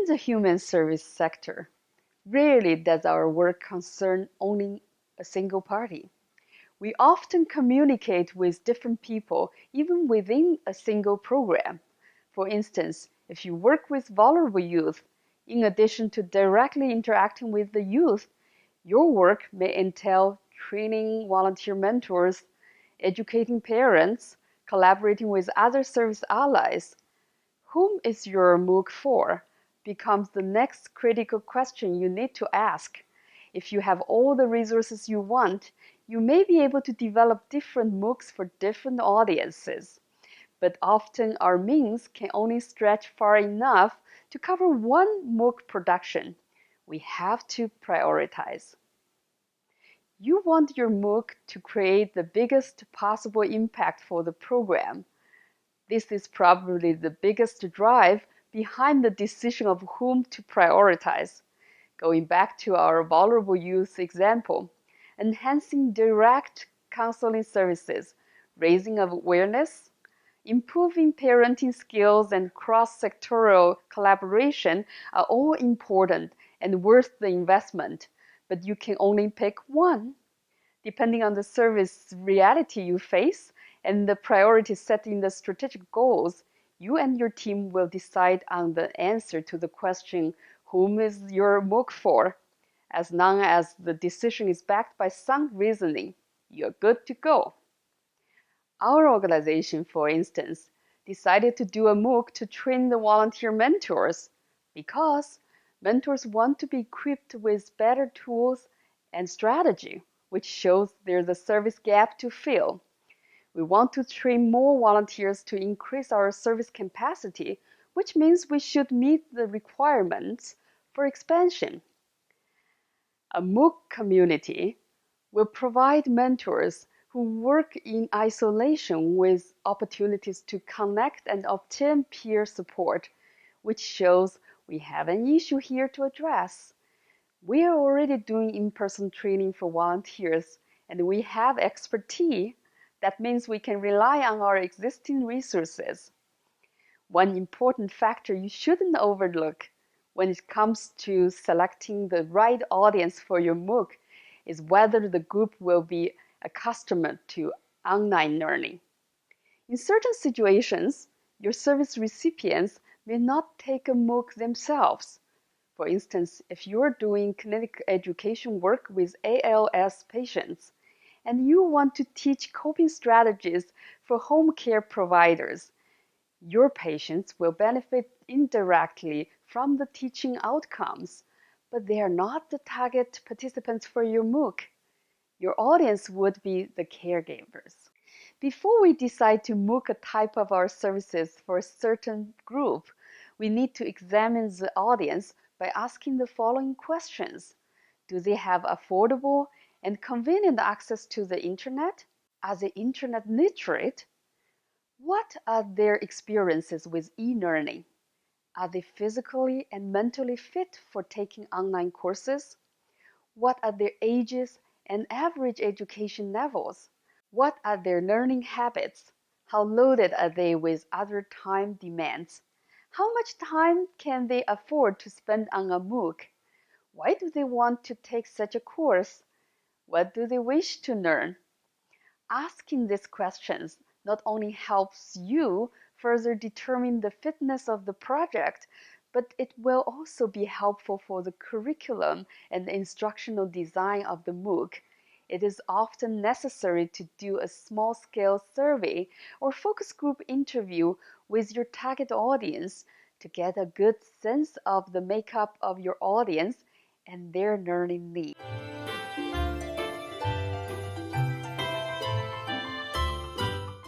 the human service sector, rarely does our work concern only a single party. We often communicate with different people even within a single program. For instance, if you work with vulnerable youth, in addition to directly interacting with the youth, your work may entail training volunteer mentors, educating parents, collaborating with other service allies. Whom is your MOOC for? Becomes the next critical question you need to ask. If you have all the resources you want, you may be able to develop different MOOCs for different audiences. But often our means can only stretch far enough to cover one MOOC production. We have to prioritize. You want your MOOC to create the biggest possible impact for the program. This is probably the biggest drive behind the decision of whom to prioritize. Going back to our vulnerable youth example, enhancing direct counseling services, raising awareness, improving parenting skills, and cross-sectoral collaboration are all important and worth the investment, but you can only pick one. Depending on the service reality you face and the priorities set in the strategic goals, you and your team will decide on the answer to the question, whom is your MOOC for? As long as the decision is backed by sound reasoning, you're good to go. Our organization, for instance, decided to do a MOOC to train the volunteer mentors because mentors want to be equipped with better tools and strategy, which shows there's a service gap to fill. We want to train more volunteers to increase our service capacity, which means we should meet the requirements for expansion. A MOOC community will provide mentors who work in isolation with opportunities to connect and obtain peer support, which shows we have an issue here to address. We are already doing in-person training for volunteers, and we have expertise. That means we can rely on our existing resources. One important factor you shouldn't overlook when it comes to selecting the right audience for your MOOC is whether the group will be accustomed to online learning. In certain situations, your service recipients may not take a MOOC themselves. For instance, if you're doing clinical education work with ALS patients, and you want to teach coping strategies for home care providers, your patients will benefit indirectly from the teaching outcomes, but they are not the target participants for your MOOC. Your audience would be the caregivers. Before we decide to MOOC a type of our services for a certain group, we need to examine the audience by asking the following questions. Do they have affordable and convenient access to the internet? Are they internet literate? What are their experiences with e-learning? Are they physically and mentally fit for taking online courses? What are their ages and average education levels? What are their learning habits? How loaded are they with other time demands? How much time can they afford to spend on a MOOC? Why do they want to take such a course? What do they wish to learn? Asking these questions not only helps you further determine the fitness of the project, but it will also be helpful for the curriculum and the instructional design of the MOOC. It is often necessary to do a small-scale survey or focus group interview with your target audience to get a good sense of the makeup of your audience and their learning needs.